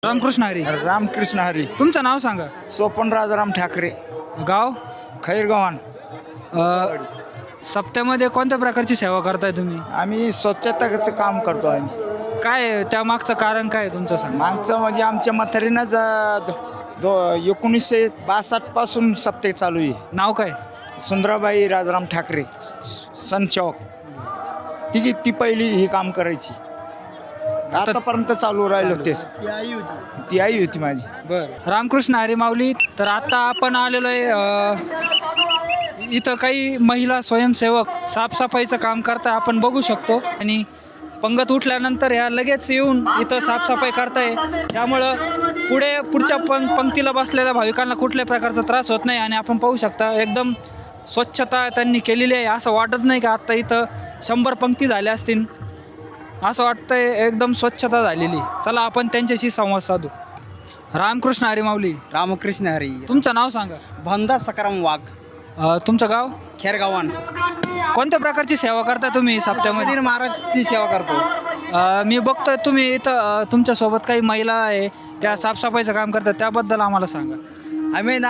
रामकृष्ण हरी. रामकृष्ण हरी. तुमचं नाव सांगा. सोपन राजाराम ठाकरे. गाव. खैरगव्हाण. सप्त्यामध्ये कोणत्या प्रकारची सेवा करताय तुम्ही? आम्ही स्वच्छताचं काम करतो. आम्ही काय त्या मागचं कारण काय आहे तुमचं सांगा. मागचं म्हणजे आमच्या म्हातारीनंच 1962 पासून सप्ते चालू आहे. नाव काय? सुंदराबाई राजाराम ठाकरे संचवक. ठीक आहे, ती पहिली ही काम करायची. आतापर्यंत चालू राहिलो तेच. ती आई होती माझी. बरं. रामकृष्ण हरी माऊली. तर आता आपण आलेलो आहे इथं काही महिला स्वयंसेवक साफसफाईचं काम करताय आपण बघू शकतो. आणि पंगत उठल्यानंतर ह्या लगेच येऊन इथं साफसफाई करताय. त्यामुळं पुढच्या पंक्तीला बसलेल्या भाविकांना कुठल्याही प्रकारचा त्रास होत नाही. आणि आपण पाहू शकता एकदम स्वच्छता त्यांनी केलेली आहे. असं वाटत नाही का आत्ता इथं 100 पंक्ती झाल्या असतील. असं वाटतंय एकदम स्वच्छता झालेली. चला आपण त्यांच्याशी संवाद साधू. रामकृष्ण हरी माऊली. रामकृष्ण हरी. तुमचं नाव सांगा. भंदा सकाराम वाघ. तुमचं गाव. खेरगावान. कोणत्या प्रकारची सेवा करता तुम्ही सप्त्यामध्ये? महाराजची सेवा करतो. मी बघतोय तुम्ही इथं तुमच्यासोबत काही महिला आहे त्या साफसफाईचं काम करतात, त्याबद्दल आम्हाला सांगा. आम्ही ना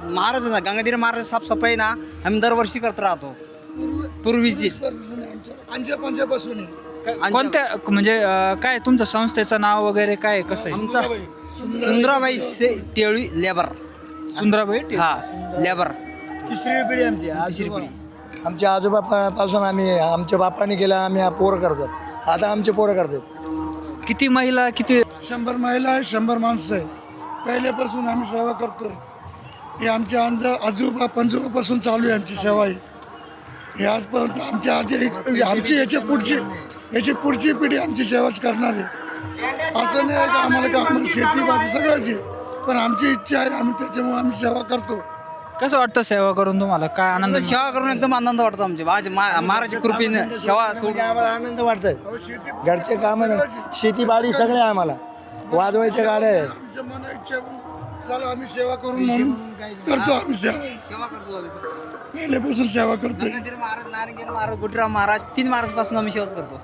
महाराज ना गंगाधर महाराज साफसफाई ना आम्ही दरवर्षी करत राहतो. पूर्वीचीच कोणत्या म्हणजे काय तुमचं संस्थेचं नाव वगैरे काय कसं आहे? आमचा सुंदराबाई टेळी लेबर. सुंदराबाई. हा लेबर. तिसरी पिढी आमची. तिसरी पिढी. आमच्या आजोबापासून आम्ही आमच्या बापाने केला. आम्ही पोरं करतात. आता आमचे पोरं करतात. किती महिला किती? 100 महिला आहे, 100 माणसं आहे. पहिल्यापासून आम्ही सेवा करतोय. हे आमच्या आजोबा पंजोबापासून चालू आहे आमची सेवा. हे आजपर्यंत आमची याची पुढची पिढी आमची सेवाच करणार आहे. असं नाही का आम्हाला शेतीबाजी सगळ्याची, पण आमची इच्छा आहे. आम्ही त्याच्यामुळे आम्ही सेवा करतो. कसं वाटतं सेवा करून तुम्हाला? काय आनंद? सेवा करून एकदम आनंद वाटतो. आमच्या महाराजच्या कृपेने सेवा सोडून आम्हाला आनंद वाटतंय. घरचे कामं शेतीबाडी सगळे आम्हाला वाजवायच्या गाड्या आहे. आमच्या मना इच्छा चला आम्ही सेवा करून म्हणून करतो. आम्ही सेवा करतो. पहिल्यापासून सेवा करतोय. गंगाधर महाराज, नारायणगिरी महाराज, गुटराम महाराज 3 महाराज पासून आम्ही सेवाच करतो.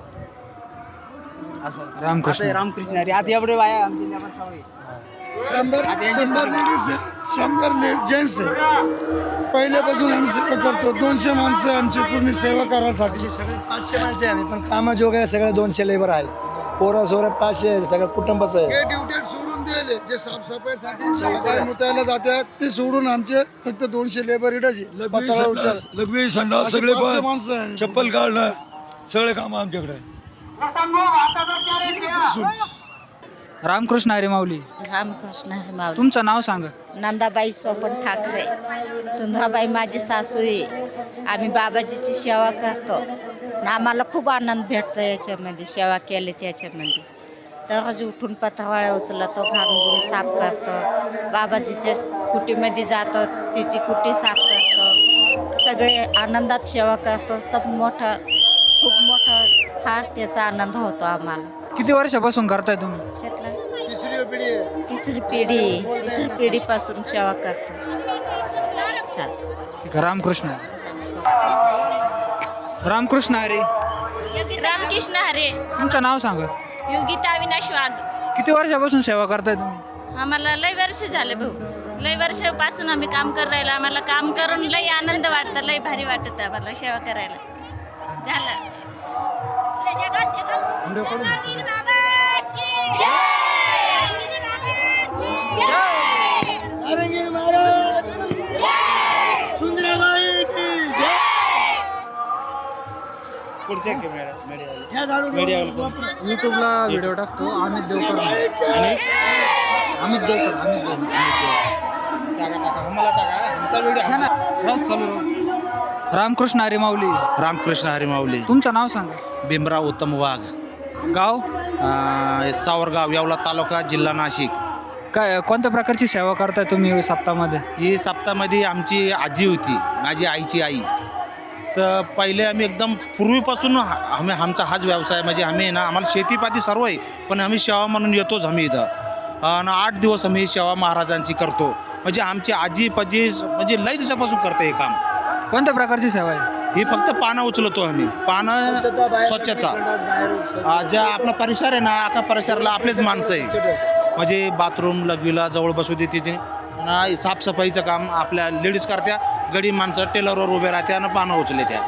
असं रामकृष्ण. रामकृष्ण हरी. आता एवढे वाया आमची लेबर सवय. 100 लेडीज आहे, 100 जेंट्स आहे. पहिल्यापासून आम्ही सेवा करतो. 200 माणसं आहे आमची पूर्ण सेवा करायसाठी. सगळे 500 माणसं आहे आम्ही, पण कामं जोग आहे सगळे 200 लेबर आहे. पोरं सोरं 500 आहे. सगळं कुटुंबाचं आहे. हे ड्युटी सोडून दिले जे साफसफाईसाठी मुतायला जातात ते सोडून आमचे फक्त 200 लेबर इटाचे पत्राला उच्चार लघवी संडास सगळे 500 पण माणसं आहे. चप्पल काढणं सगळे काम आमच्याकडे आहे. रामकृष्ण हरी माऊली. रामकृष्ण हरी माऊली. तुमचं नाव सांगा. नंदाबाई सोपन ठाकरे. सुंदराबाई माझी सासू आहे. आम्ही बाबाजीची सेवा करतो. आणि आम्हाला खूप आनंद भेटतो याच्यामध्ये सेवा केली त्याच्यामध्ये. दररोज उठून पत्रावळ्या उचलतो, घालून साफ करतो. बाबाजीच्या कुटीमध्ये जातो, तिची कुटी साफ करतो. सगळे आनंदात सेवा करतो. खूप मोठं फार त्याचा आनंद होतो आम्हाला. किती वर्षापासून करताय तुम्ही? तिसरी पिढीपासून सेवा करतो. चाल. ठीक आहे. रामकृष्ण. रामकृष्ण हरी. रामकृष्ण हरे. तुमचं नाव सांगा. योगिता अविनाश वाघ. किती वर्षापासून सेवा करताय तुम्ही? आम्हाला लय वर्ष झाले भाऊ. लय वर्षापासून आम्ही काम कर राहिलो. आम्हाला काम करून लय आनंद वाटतं. लय भारी वाटतं आम्हाला सेवा करायला. झालं. पुढच्या युट्यूबला व्हिडिओ टाकतो. अमित देवकर. चालू. रामकृष्ण हरी माऊली. रामकृष्ण हरी माऊली. तुमचं नाव सांगा. भीमराव उत्तम वाघ. गाव. सावरगाव, येवला तालुका, जिल्हा नाशिक. काय कोणत्या प्रकारची सेवा करताय तुम्ही सप्ताहामध्ये? ही सप्ताहामध्ये आमची आजी होती, माझी आईची आई. तर पहिले आम्ही एकदम पूर्वीपासून आमचा हाच व्यवसाय. म्हणजे आम्ही ना आम्हाला शेतीपाती सर्व आहे, पण आम्ही सेवा म्हणून येतोच आम्ही इथं. आणि 8 दिवस आम्ही सेवा महाराजांची करतो. म्हणजे आमची आजी पजी म्हणजे लई दिवसापासून करते हे काम. कोणत्या प्रकारची सेवा आहे ही? फक्त पानं उचलतो आम्ही. पानं स्वच्छता. ज्या आपला परिसर आहे ना, अख्खा परिसराला आपलेच माणसं आहे. म्हणजे बाथरूम लगवीला जवळ बसू देते ते पुन्हा साफसफाईचं काम आपल्या लेडीज करत्या, गडी माणसं टेलरवर उभे राहत्या आणि पानं उचले त्या.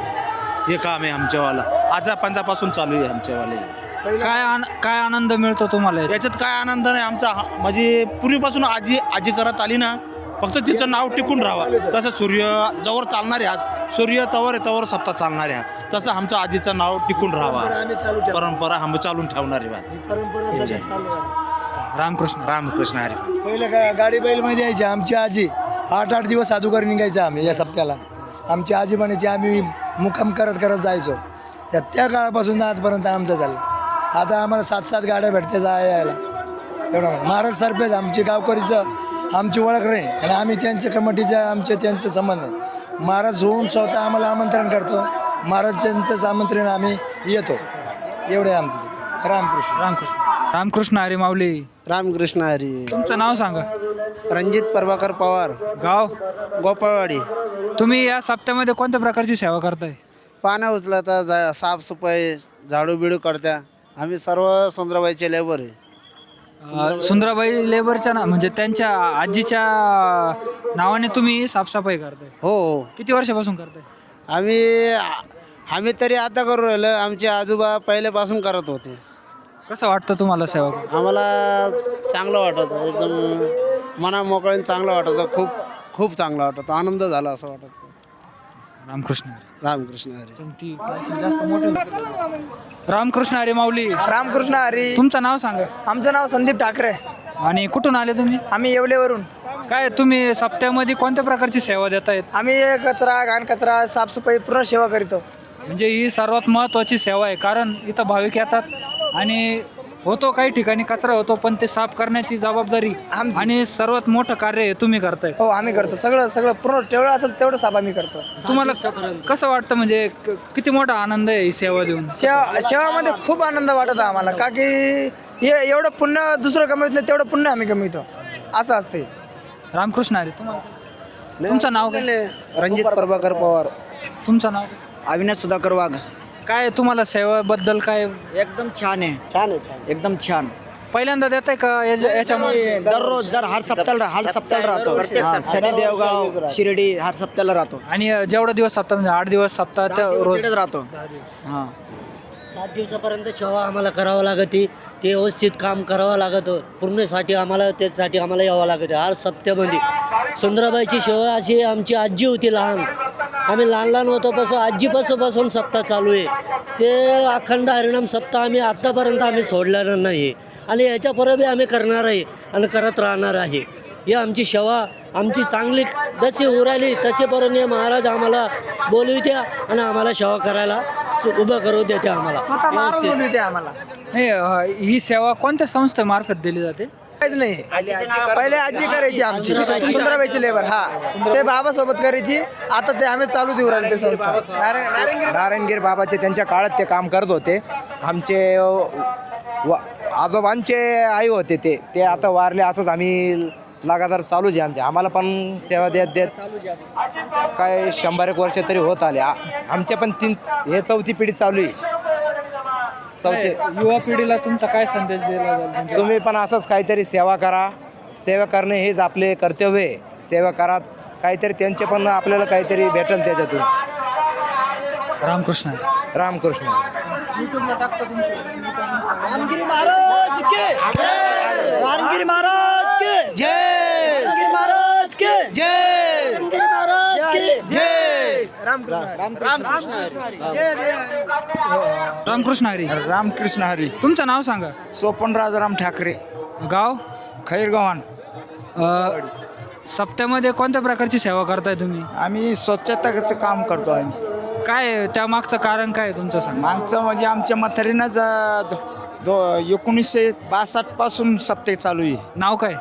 हे काम आहे आमच्यावालं, आजापांजापासून चालू आहे आमच्यावाले. काय आनंद मिळतो तुम्हाला याच्यात? याच्यात काय आनंद नाही आमचा, म्हणजे पूर्वीपासून आजी करत आली ना, फक्त तिचं नाव टिकून राहावं. तसं सूर्य जवळ चालणार आहे, सूर्य तवर आहे तवर सप्ताह चालणार आहे, तसं आमचं आजीचं नाव टिकून राहावा. परंपरा आम्ही चालून ठेवणार आहे. रामकृष्ण हरी. पहिलं काय गाडी बैलमध्ये यायची आमची आजी 8-8 दिवस अगोदर निघायचं आम्ही या सप्त्याला. आमची आजी म्हणायची आम्ही मुक्काम करत करत जायचो. त्या काळापासून आजपर्यंत आमचं चाललं. आता आम्हाला 7-7 गाड्या भेटते यायला एवढं. महाराजतर्फेच आमची गावकरीचं आमची ओळख नाही आणि आम्ही त्यांच्या कमिटीच्या त्यांचे संबंध आहे. महाराज होऊन स्वतः आम्हाला आमंत्रण करतो, महाराजांचंच आमंत्रण आम्ही येतो. एवढे आमचं. रामकृष्ण हरी माऊली. रामकृष्ण हरी. तुमचं नाव सांगा. रणजित प्रभाकर पवार, गाव? गोपाळवाडी. तुम्ही या सप्त्यामध्ये कोणत्या प्रकारची सेवा करताय? पानं उचलता साफसफाई, झाडू बिडू करत्या. आम्ही सर्व सुंदराबाईचे लेबर आहे. सुंदराबाई लेबरच्या म्हणजे त्यांच्या आजीच्या नावाने तुम्ही साफसफाई करताय? हो. किती वर्षापासून करताय? आम्ही तरी आता करू राहिलो, आमचे आजोबा पहिल्यापासून करत होते. कसं वाटतं तुम्हाला सेवा करून? आम्हाला चांगलं वाटत, एकदम मना मोकळीने चांगलं वाटतं. खूप चांगलं वाटतं, आनंद झाला असं वाटत. रामकृष्ण हरी. जास्त मोठे. रामकृष्ण हरी माऊली. रामकृष्ण हरी. तुमचं नाव सांगा. आमचं नाव संदीप ठाकरे. आणि कुठून आले तुम्ही? आम्ही येवलेवरून. काय तुम्ही सप्त्यामध्ये कोणत्या प्रकारची सेवा देतायत? आम्ही कचरा, घाण कचरा, साफसफाई पूर्ण सेवा करीतो. म्हणजे ही सर्वात महत्त्वाची सेवा आहे, कारण इथं भाविक येतात आणि होतो काही ठिकाणी कचरा होतो, पण ते साफ करण्याची जबाबदारी आमची. आणि सर्वात मोठं कार्य हे तुम्ही करताय. हो, आम्ही करतो. सगळं पूर्ण तेवढं असेल तेवढं साफ आम्ही करतो. तुम्हाला कसं वाटतं, म्हणजे किती मोठा आनंद आहे ही सेवा देऊन? सेवामध्ये खूप आनंद वाटत आम्हाला, का की हे एवढं पुण्य दुसरं कमवत नाही तेवढं पुण्य आम्ही कमवतो, असं असते. रामकृष्ण हरी. तुम्हाला तुमचं नाव काय? रणजित प्रभाकर पवार. तुमचं नाव? अविनाश सुधाकर वाघ. काय तुम्हाला सेवेबद्दल काय? एकदम छान आहे. एकदम छान. पहिल्यांदा देत आहे का याच्यामध्ये? दररोज हर सप्त्याला राहतो. शनी देवगाव, शिर्डी हर सप्त्याला राहतो. आणि जेवढा दिवस सप्ताह म्हणजे 8 दिवस सप्ताह त्या रोज राहतो. हां. 7 दिवसापर्यंत सेवा आम्हाला करावं लागते. ते व्यवस्थित काम करावं लागतं. पूर्णसाठी आम्हाला त्यासाठी आम्हाला यावं लागतं. हर सप्त्यामध्ये सुंदराबाईची सेवा अशी आमची आजी होती लहान. आम्ही लहान होतो आजीपासून सप्ताह चालू आहे. ते अखंड हरिनाम सप्ताह आत्तापर्यंत आम्ही सोडलेलं नाही आणि याच्या पुढे बी आम्ही करणार आहे आणि करत राहणार आहे. ही आमची सेवा आमची चांगली जशी उराली तसेपर्यंत महाराज आम्हाला बोलू द्या आणि आम्हाला सेवा करायला उभं करू देते आम्हाला. नाही, ही सेवा कोणत्या संस्थेमार्फत दिली जाते? काहीच नाही. पहिले आजी करायची आमची सुंदराबाईची लेबर. ते बाबासोबत करायची. आता ते आम्ही चालू देऊ राहिले ते संस्था. नारायणगिरी बाबाचे त्यांच्या काळात ते काम करत होते. आमचे आजोबांचे आई होते ते आता वारले. असंच आम्ही लगातार चालूच आहे आमचे. आम्हाला पण सेवा देत काय 100-1 वर्ष तरी होत आले. आमचे पण 4थी पिढी चालू आहे. युवा पिढीला तुमचा काय संदेश दिला जाईल? तुम्ही पण असंच काहीतरी सेवा करा. सेवा करणे हेच आपले कर्तव्य आहे. सेवा करा, काहीतरी त्यांचे पण आपल्याला काहीतरी भेटेल त्याच्यातून. रामकृष्ण. रामगिरी महाराज के रामगिरी महाराज के जय. रामगिरी महाराज के जय. रामगिरी महाराज के जय. रामकृष्ण हरी. तुमचं नाव सांगा. सोपन राजाराम ठाकरे. गाव? खैरगव्हाण. सप्त्यामध्ये कोणत्या प्रकारची सेवा करताय तुम्ही? आम्ही स्वच्छताचं काम करतो. आम्ही काय त्या मागचं कारण काय तुमचं सांग? मागचं म्हणजे आमच्या म्हातारीनंच 1962 पासून सप्ते चालू आहे. नाव काय?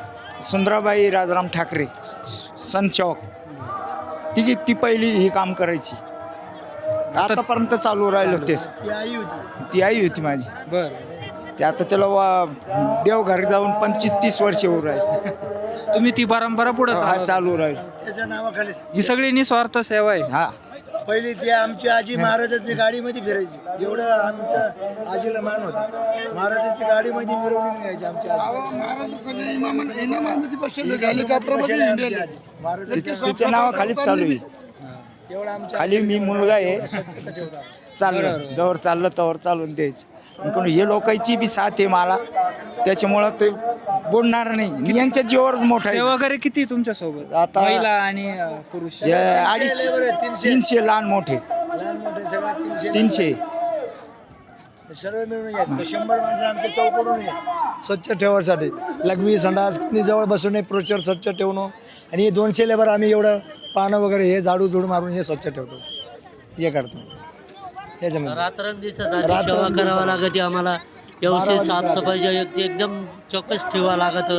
सुंदराबाई राजाराम ठाकरे संचौक. ती पहिली ही काम करायची. आतापर्यंत चालू राहिलो तेच. ती आई होती माझी. बर. ते आता त्याला देवघरी जाऊन 25-30 वर्ष होऊ राहील. तुम्ही ती परंपरा पुढे चालू राहील. त्याच्या नावाखाली ही सगळी निस्वार्थ सेवा आहे. हा. पहिली ती आमची आजी महाराजाची गाडीमध्ये फिरायची, एवढं आमच्या आजीला मान होता. महाराजाची गाडीमध्ये मिरवणूक घ्यायची आमची आजी. महाराज सगळे इमामामध्ये बसले हेलिकॉप्टरमध्ये हिंडले. तिच्या नावाखालीच चालू आहे. एवढं आमच्या खाली मी मुलगा आहे, चाललं जवळ चाललं तवर चालून द्यायचं. पण हे लोकांची बी साथ आहे मला, त्याच्यामुळं ते बोलणार नाही. मी यांच्या जीवावरच मोठा आहे. सेवाकरी किती तुमच्या सोबत आता- महिला आणि पुरुष? 300 लहान मोठे, लहान मोठे सगळे 300. सर्व मिळून यायचं. 100 माणसं आमच्या चौकडून आहे स्वच्छ ठेवासाठी. लघवी संडास कोणी जवळ बसून नये, प्रोचर स्वच्छ ठेवणं. आणि हे 200 लेबर आम्ही एवढं पानं वगैरे हे झाडू झुडू मारून हे स्वच्छ ठेवतो, हे करतो. त्याच्यामध्ये रात्रंदिवसासाठी सेवा करावं लागते आम्हाला. व्यवस्थित साफसफाईच्या एकदम चौकस ठेवा लागत.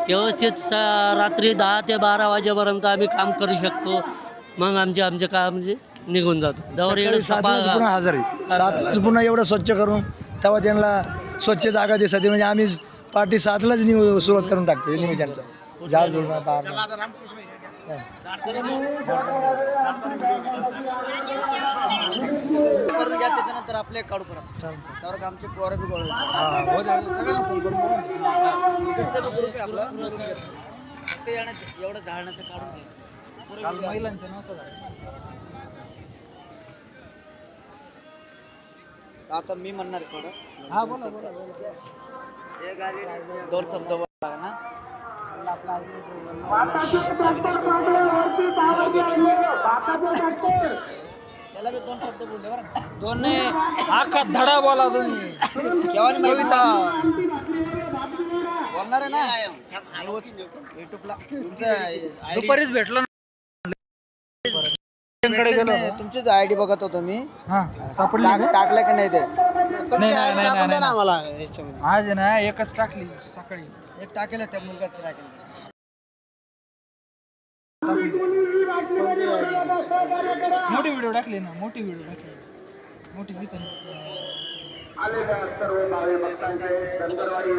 व्यवस्थित रात्री 10 ते 12 वाजेपर्यंत आम्ही काम करू शकतो. मग आमचे काम म्हणजे निघून जातो. दवर सकाळी 7 पुन्हा हजर आहे. 7 पुन्हा एवढं स्वच्छ करून तेव्हा त्यांना स्वच्छ जागा दिसते. म्हणजे आम्ही पार्टी 7लाच सुरुवात करून टाकतो निमिषांचा झाड झुडणं पार. करून घ्या, त्याच्यानंतर आपले काढू परत. त्यावर आमचे पोरं बी गोळा एवढं झाडण्याचं काढून घ्या. महिलांचं नव्हतं झालं. आता मी म्हणणार आहे थोडं. हा बोला बोला. 2 शब्द बोला ना. त्याला बी 2 शब्द बोलले बरं ना. दोन नाही, अख्खा धडा बोला तुम्ही. केव्हा नाही माहिती? कविता बोलणार आहे ना युट्यूबला. तुमचं दुपारीच भेटलो ना. कडे गेलो होतो. तुमचीच आयडी बघत होतो मी. हा सापडली का? टाकलं की नाही ते? नाही, नाही, नाही. आम्हाला आज आहे ना एकच टाकली सकाळी. एक टाकेल त्या मुलगाच टाकेल. मोठी व्हिडिओ टाकली ना, मोठी व्हिडिओ टाकली, मोठी विचार. आलेल्या सर्व भावी भक्तांचे धनगरवाडी